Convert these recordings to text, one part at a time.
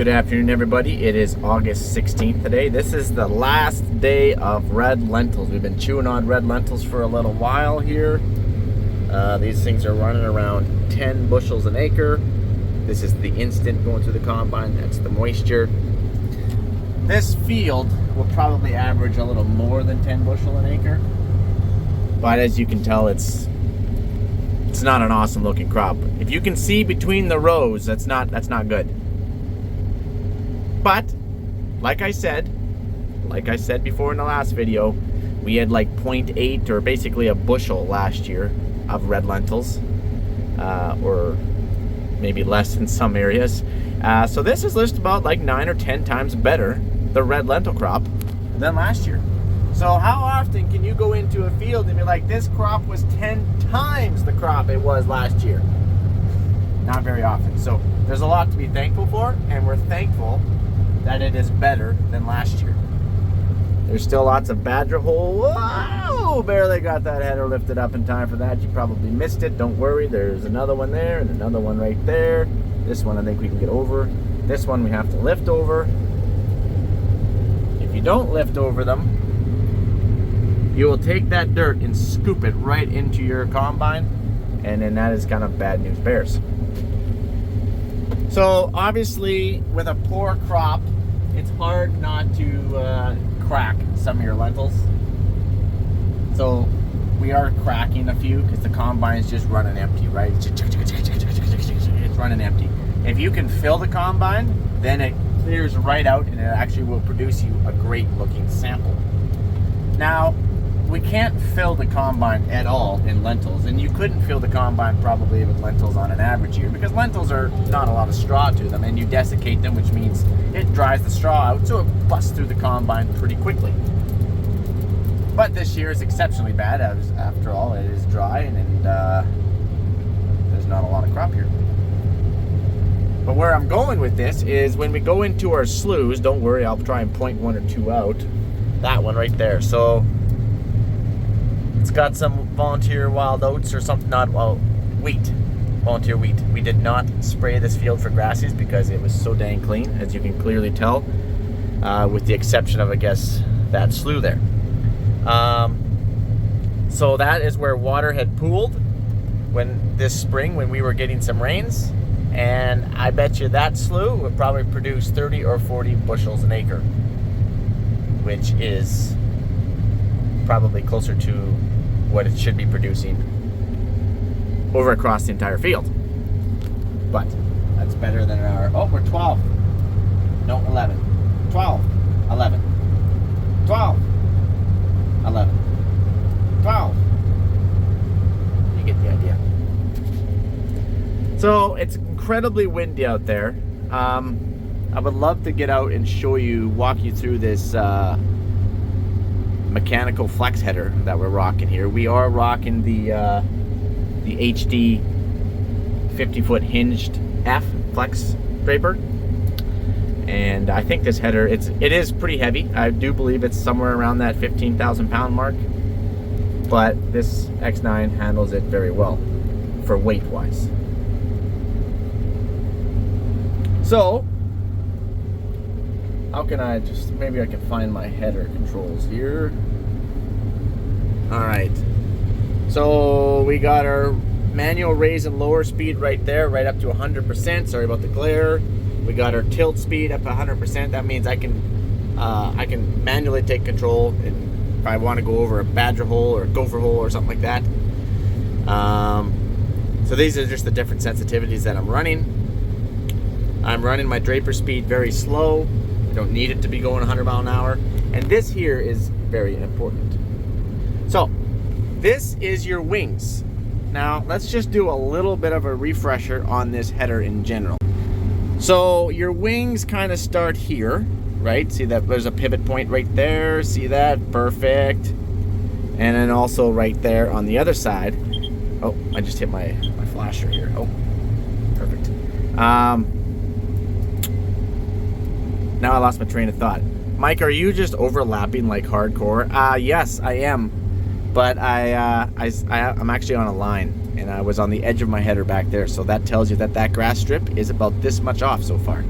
Good afternoon, everybody. It is August 16th today. This is the last day of red lentils. We've been chewing on red lentils for a little while here. These things are running around 10 bushels an acre. This is the instant going through the combine. That's the moisture. This field will probably average a little more than 10 bushel an acre. But as you can tell, it's not an awesome looking crop. If you can see between the rows, that's not good. But like I said before in the last video, we had like 0.8 or basically a bushel last year of red lentils, or maybe less in some areas. So this is just about like 9 or 10 times better, the red lentil crop, than last year. So how often can you go into a field and be like, this crop was 10 times the crop it was last year? Not very often. So there's a lot to be thankful for, and we're thankful that it is better than last year. There's still lots of badger hole. Whoa! Barely got that header lifted up in time for that. You probably missed it. Don't worry. There's another one there and another one right there. This one I think we can get over. This one we have to lift over. If you don't lift over them, you will take that dirt and scoop it right into your combine, and then that is kind of bad news bears. So obviously with a poor crop, it's hard not to crack some of your lentils. So we are cracking a few because the combine is just running empty, right? It's running empty. If you can fill the combine, then it clears right out and it actually will produce you a great looking sample. Now, we can't fill the combine at all in lentils, and you couldn't fill the combine probably with lentils on an average year because lentils are not a lot of straw to them, and you desiccate them, which means it dries the straw out, so it busts through the combine pretty quickly. But this year is exceptionally bad, as after all, it is dry and there's not a lot of crop here. But where I'm going with this is when we go into our sloughs, don't worry, I'll try and point one or two out. That one right there. So it's got some volunteer wild oats or something, wheat, volunteer wheat. We did not spray this field for grasses because it was so dang clean, as you can clearly tell, with the exception of, I guess, that slough there. So that is where water had pooled this spring when we were getting some rains, and I bet you that slough would probably produce 30 or 40 bushels an acre, which is probably closer to what it should be producing over across the entire field. But that's better than we're 12. No, 11. 12. 11. 12. 11. 12. You get the idea. So it's incredibly windy out there. I would love to get out and walk you through this mechanical flex header that we're rocking here. We are rocking the HD50 hinged F flex draper, and I think this header it is pretty heavy. I do believe it's somewhere around that 15,000 pound mark, but this X9 handles it very well for weight wise. So how can I maybe I can find my header controls here. All right. So we got our manual raise and lower speed right there, right up to 100%. Sorry about the glare. We got our tilt speed up to 100%. That means I can manually take control and if I want to go over a badger hole or a gopher hole or something like that. So these are just the different sensitivities that I'm running. I'm running my draper speed very slow. You don't need it to be going 100 mile an hour. And this here is very important. So this is your wings. Now let's just do a little bit of a refresher on this header in general. So your wings kind of start here, right? See that there's a pivot point right there. See that? Perfect. And then also right there on the other side. Oh, I just hit my flasher here. Oh, perfect. Now I lost my train of thought. Mike, are you just overlapping like hardcore? Yes, I am. But I'm actually on a line, and I was on the edge of my header back there. So that tells you that that grass strip is about this much off so far.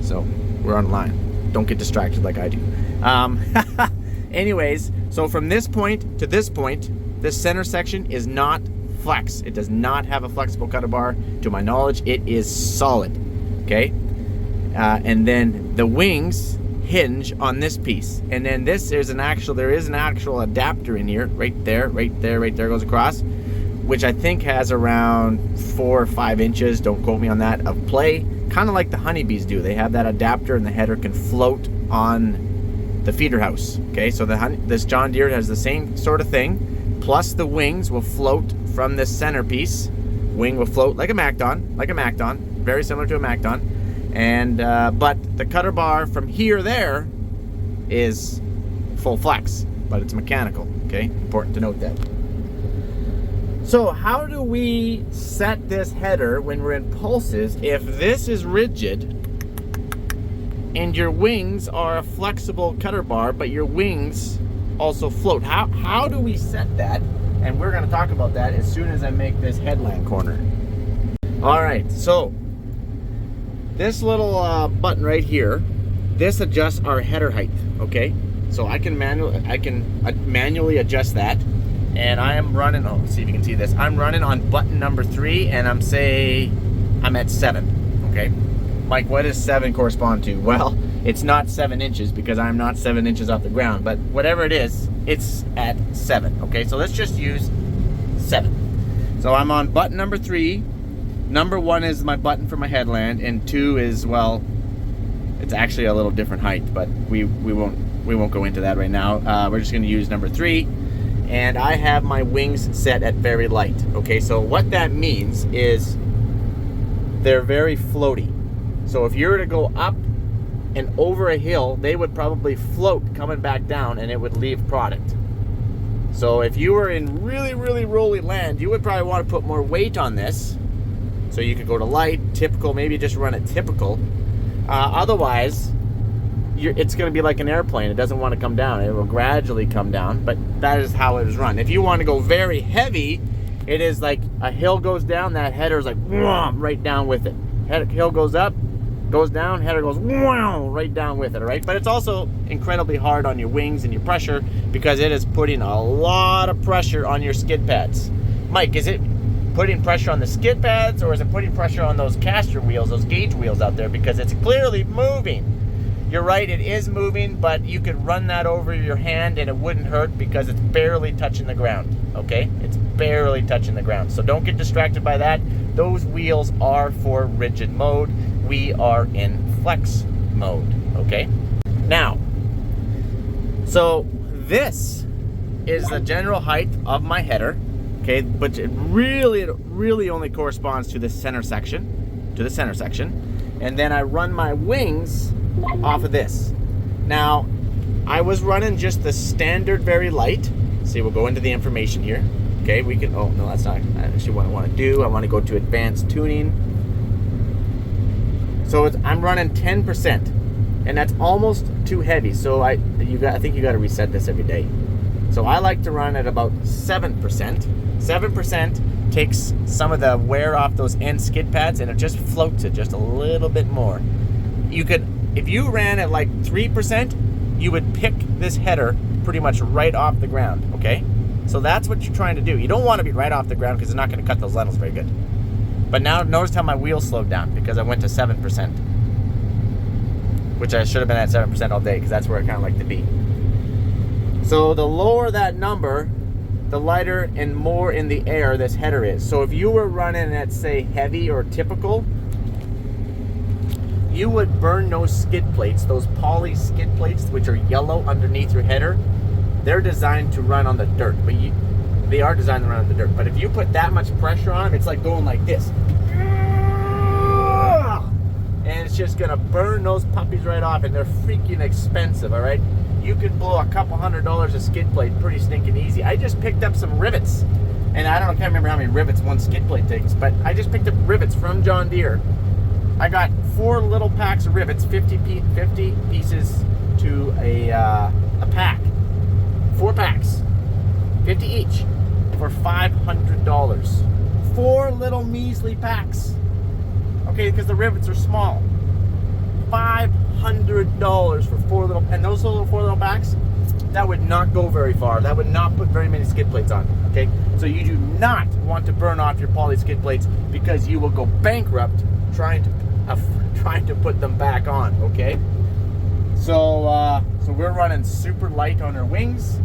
So so we're online. Don't get distracted like I do. Anyways, so from this point to this point, this center section is not flex. It does not have a flexible cutter bar. To my knowledge, it is solid. Okay, and then the wings hinge on this piece, and then there is an actual adapter in here, right there goes across, which I think has around 4 or 5 inches, don't quote me on that, of play, kind of like the honeybees do. They have that adapter, and the header can float on the feeder house. Okay, so this John Deere has the same sort of thing, plus the wings will float from this centerpiece. Wing will float like a MacDon, very similar to a MacDon, and but the cutter bar from here to there is full flex, but it's mechanical. Okay, important to note that. So how do we set this header when we're in pulses if this is rigid and your wings are a flexible cutter bar, but your wings also float? How do we set that? And we're going to talk about that as soon as I make this headland corner. All right, so this little button right here, this adjusts our header height. Okay, so I can manually adjust that, and I am running. Oh, see if you can see this. I'm running on button number 3, and I'm at 7. Okay. Mike, what does 7 correspond to? Well, it's not 7 inches because I'm not 7 inches off the ground, but whatever it is, it's at 7. Okay, so let's just use 7. So I'm on button number 3. Number 1 is my button for my headland, and 2 is, well, it's actually a little different height, but we won't go into that right now. We're just going to use number 3, and I have my wings set at very light. Okay, so what that means is they're very floaty. So if you were to go up and over a hill, they would probably float coming back down, and it would leave product. So if you were in really, really rolly land, you would probably want to put more weight on this. So you could go to light, typical, maybe just run it typical. Otherwise, it's going to be like an airplane. It doesn't want to come down. It will gradually come down, but that is how it is run. If you want to go very heavy, it is like a hill goes down, that header is like right down with it. Hill goes up, goes down, header goes right down with it, all right? But it's also incredibly hard on your wings and your pressure because it is putting a lot of pressure on your skid pads. Mike, is it putting pressure on the skid pads, or is it putting pressure on those caster wheels, those gauge wheels out there? Because it's clearly moving. You're right, it is moving, but you could run that over your hand and it wouldn't hurt because it's barely touching the ground, okay? It's barely touching the ground. So don't get distracted by that. Those wheels are for rigid mode. We are in flex mode, okay? Now, so this is the general height of my header, okay? But it really only corresponds to the center section, and then I run my wings off of this. Now, I was running just the standard very light. See, we'll go into the information here. Okay, we can, oh no, that's not actually what I want to do. I want to go to advanced tuning. So I'm running 10%, and that's almost too heavy. So I think you got to reset this every day. So I like to run at about 7%. 7% takes some of the wear off those end skid pads, and it just floats it just a little bit more. You could, if you ran at like 3%, you would pick this header pretty much right off the ground, okay? So that's what you're trying to do. You don't want to be right off the ground because it's not going to cut those lentils very good. But now notice how my wheels slowed down because I went to 7%, which I should have been at 7% all day because that's where I kind of like to be. So the lower that number, the lighter and more in the air this header is. So if you were running at, say, heavy or typical, you would burn those skid plates, those poly skid plates, which are yellow underneath your header. They're designed to run on the dirt, but they are designed to run on the dirt. But if you put that much pressure on them, it's like going like this. And it's just gonna burn those puppies right off, and they're freaking expensive, all right? You could blow a couple $100 a skid plate pretty stinking easy. I just picked up some rivets, and I can't remember how many rivets one skid plate takes, but I just picked up rivets from John Deere. I got 4 little packs of rivets, 50 pieces to a pack. 4 packs, 50 each, for $500. 4 little measly packs. Okay, because the rivets are small. $500 for four little, and those little four little backs, that would not go very far. That would not put very many skid plates on, okay? So you do not want to burn off your poly skid plates because you will go bankrupt trying to put them back on, okay? So we're running super light on our wings,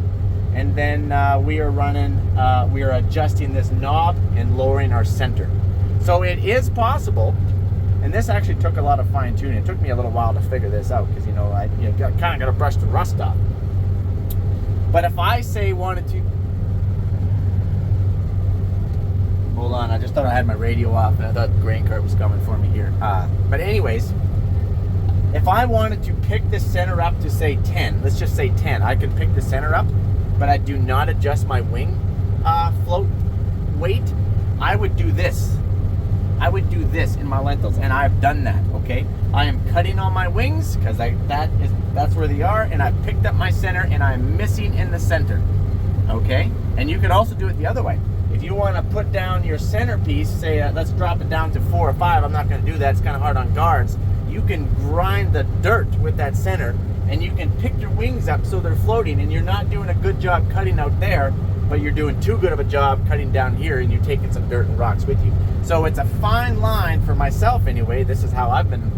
and then we are adjusting this knob and lowering our center. So it is possible, and this actually took a lot of fine tuning. It took me a little while to figure this out because I kind of got to brush the rust off. But if I say wanted to, hold on, I just thought I had my radio off and I thought the grain cart was coming for me here. But anyways, if I wanted to pick the center up to say 10, let's just say 10, I can pick the center up, but I do not adjust my wing float weight, I would do this. I would do this in my lentils, and I've done that, okay? I am cutting on my wings because that's where they are, and I've picked up my center and I'm missing in the center, okay? And you can also do it the other way. If you want to put down your centerpiece, say let's drop it down to 4 or 5, I'm not going to do that, it's kind of hard on guards. You can grind the dirt with that center, and you can pick your wings up so they're floating, and you're not doing a good job cutting out there, but you're doing too good of a job cutting down here, and you're taking some dirt and rocks with you. So it's a fine line for myself anyway. This is how I've been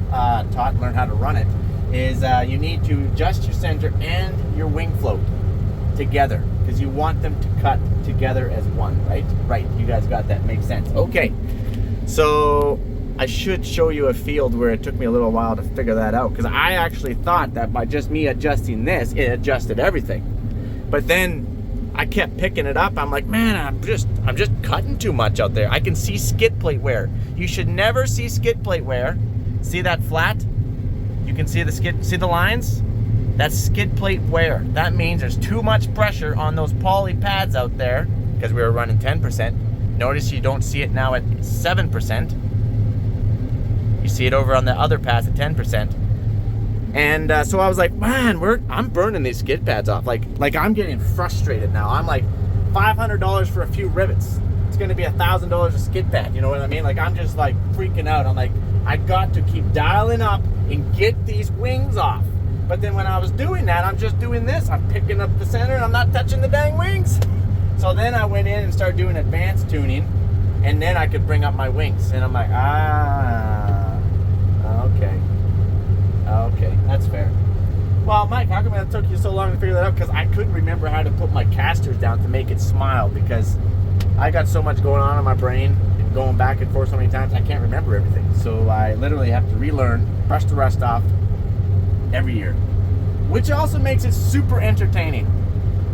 taught and learned how to run it, is you need to adjust your center and your wing float together because you want them to cut together as one, right? Right, you guys got that, makes sense. Okay, so I should show you a field where it took me a little while to figure that out because I actually thought that by just me adjusting this, it adjusted everything. But then I kept picking it up. I'm like, man, I'm just cutting too much out there. I can see skid plate wear. You should never see skid plate wear. See that flat? You can see the lines? That's skid plate wear. That means there's too much pressure on those poly pads out there because we were running 10%. Notice you don't see it now at 7%. You see it over on the other pads at 10%. And so I was like, man, I'm burning these skid pads off. Like I'm getting frustrated now. I'm like, $500 for a few rivets. It's going to be $1,000 a skid pad. You know what I mean? Like I'm just like freaking out. I'm like, I got to keep dialing up and get these wings off. But then when I was doing that, I'm just doing this. I'm picking up the center and I'm not touching the dang wings. So then I went in and started doing advanced tuning, and then I could bring up my wings. And I'm like, okay, that's fair. Well, Mike, how come it took you so long to figure that out? Because I couldn't remember how to put my casters down to make it smile because I got so much going on in my brain and going back and forth so many times, I can't remember everything. So I literally have to relearn, brush the rust off every year. Which also makes it super entertaining.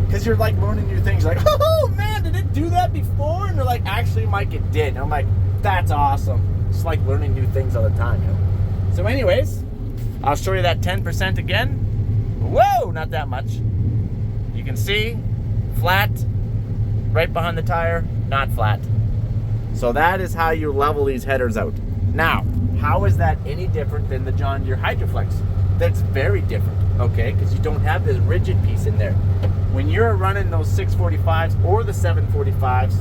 Because you're like learning new things. You're like, oh man, did it do that before? And they're like, actually, Mike, it did. And I'm like, that's awesome. It's like learning new things all the time, you know. So anyways, I'll show you that 10% again. Whoa, not that much. You can see, flat, right behind the tire, not flat. So that is how you level these headers out. Now, how is that any different than the John Deere Hydroflex? That's very different, okay? Because you don't have this rigid piece in there. When you're running those 645s or the 745s,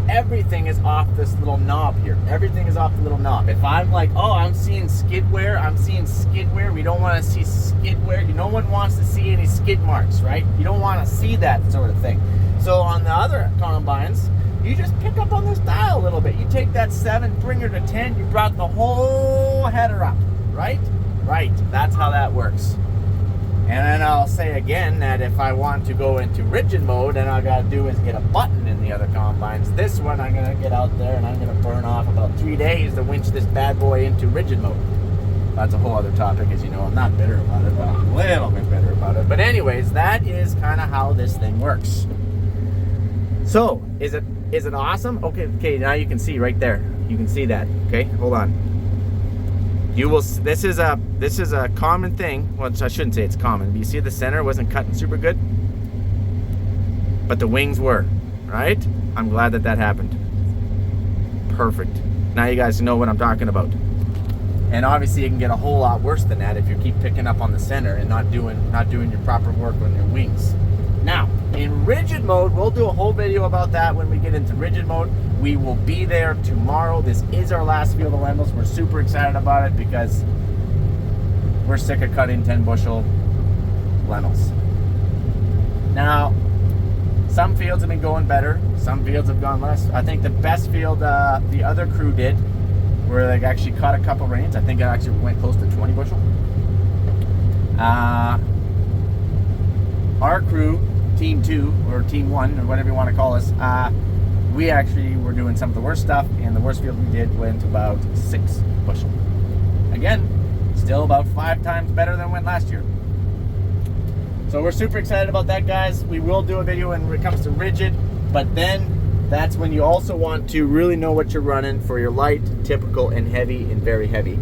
everything is off this little knob here. Everything is off the little knob. If I'm like, oh, I'm seeing skid wear, we don't want to see skid wear. No one wants to see any skid marks, right? You don't want to see that sort of thing. So on the other combines, you just pick up on this dial a little bit. You take that 7, bring her to 10, you brought the whole header up, right? Right, that's how that works. And then I'll say again that if I want to go into rigid mode, then all I gotta do is get a button in the other combines. This one I'm gonna get out there and I'm gonna burn off about 3 days to winch this bad boy into rigid mode. That's a whole other topic, as you know. I'm not bitter about it, but I'm a little bit bitter about it. But anyways, that is kind of how this thing works. So, is it awesome? Okay, now you can see right there. You can see that. Okay, hold on. You will. This is a common thing. Well, I shouldn't say it's common. But you see the center wasn't cutting super good, but the wings were. Right? I'm glad that happened. Perfect. Now you guys know what I'm talking about. And obviously, it can get a whole lot worse than that if you keep picking up on the center and not doing your proper work on your wings. Now, In rigid mode, we'll do a whole video about that when we get into rigid mode. We will be there tomorrow. This is our last field of lentils. We're super excited about it because we're sick of cutting 10 bushel lentils. Now, some fields have been going better. Some fields have gone less. I think the best field the other crew did, where they actually caught a couple rains. I think it actually went close to 20 bushel. Our crew, Team 2 or Team 1 or whatever you want to call us, we actually were doing some of the worst stuff, and the worst field we did went about 6 bushel. Again, still about 5 times better than went last year. So we're super excited about that, guys. We will do a video when it comes to rigid, but then that's when you also want to really know what you're running for your light, typical, and heavy, and very heavy.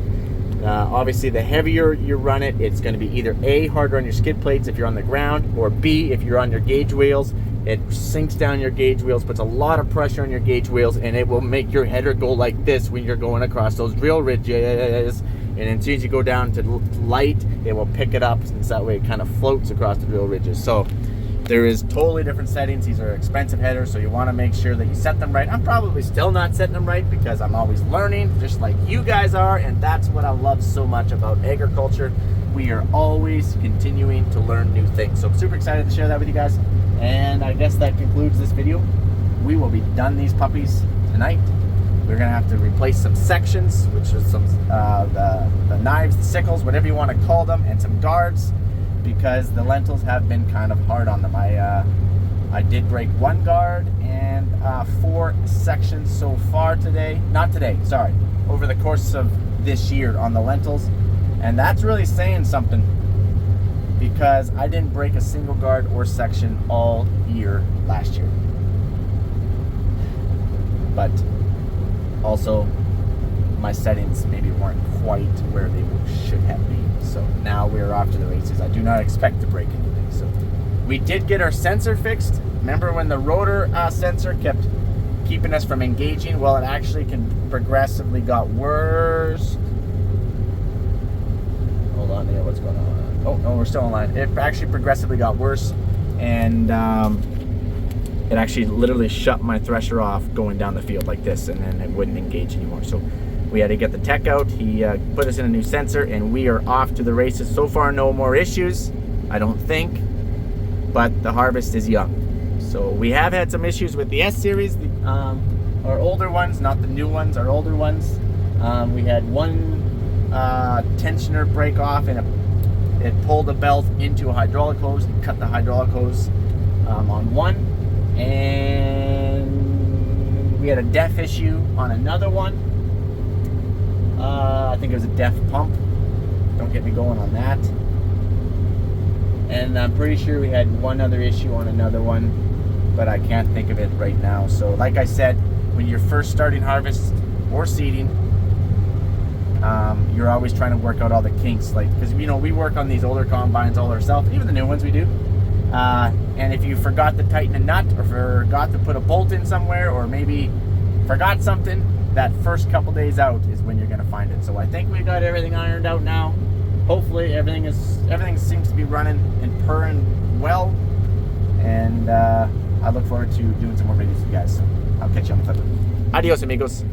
Obviously, the heavier you run it, it's going to be either A, harder on your skid plates if you're on the ground, or B, if you're on your gauge wheels, it sinks down your gauge wheels, puts a lot of pressure on your gauge wheels, and it will make your header go like this when you're going across those drill ridges. And as soon as you go down to light, it will pick it up, since that way it kind of floats across the drill ridges. So there is totally different settings. These are expensive headers, so you want to make sure that you set them right. I'm probably still not setting them right because I'm always learning, just like you guys are, and that's what I love so much about agriculture. We are always continuing to learn new things. So I'm super excited to share that with you guys. And I guess that concludes this video. We will be done these puppies tonight. We're gonna have to replace some sections, which is some the knives, the sickles, whatever you want to call them, and some guards, because the lentils have been kind of hard on them. I did break 1 guard and 4 sections so far today. Not today, sorry. Over the course of this year on the lentils, and that's really saying something, because I didn't break a single guard or section all year last year. But also, my settings maybe weren't quite where they should have been. So now we're off to the races. I do not expect to break anything. So we did get our sensor fixed. Remember when the rotor sensor kept keeping us from engaging? Well, it actually progressively got worse. Hold on here, what's going on? Oh, no, we're still online. It actually progressively got worse, and it actually literally shut my thresher off going down the field like this, and then it wouldn't engage anymore. So we had to get the tech out. He put us in a new sensor, and we are off to the races. So far, no more issues, I don't think, but the harvest is young. So we have had some issues with the S-Series, our older ones, not the new ones, our older ones. We had one tensioner break off, and it pulled the belt into a hydraulic hose and cut the hydraulic hose on one. And we had a def issue on another one. I think it was a def pump. Don't get me going on that. And I'm pretty sure we had one other issue on another one, but I can't think of it right now. So like I said, when you're first starting harvest or seeding, you're always trying to work out all the kinks, like, because you know we work on these older combines all ourselves, even the new ones we do. And if you forgot to tighten a nut, or forgot to put a bolt in somewhere, or maybe forgot something, that first couple days out is when you're going to find it. So I think we got everything ironed out now. Hopefully everything seems to be running and purring well, and I look forward to doing some more videos with you guys. So I'll catch you on the flip. Adios, amigos.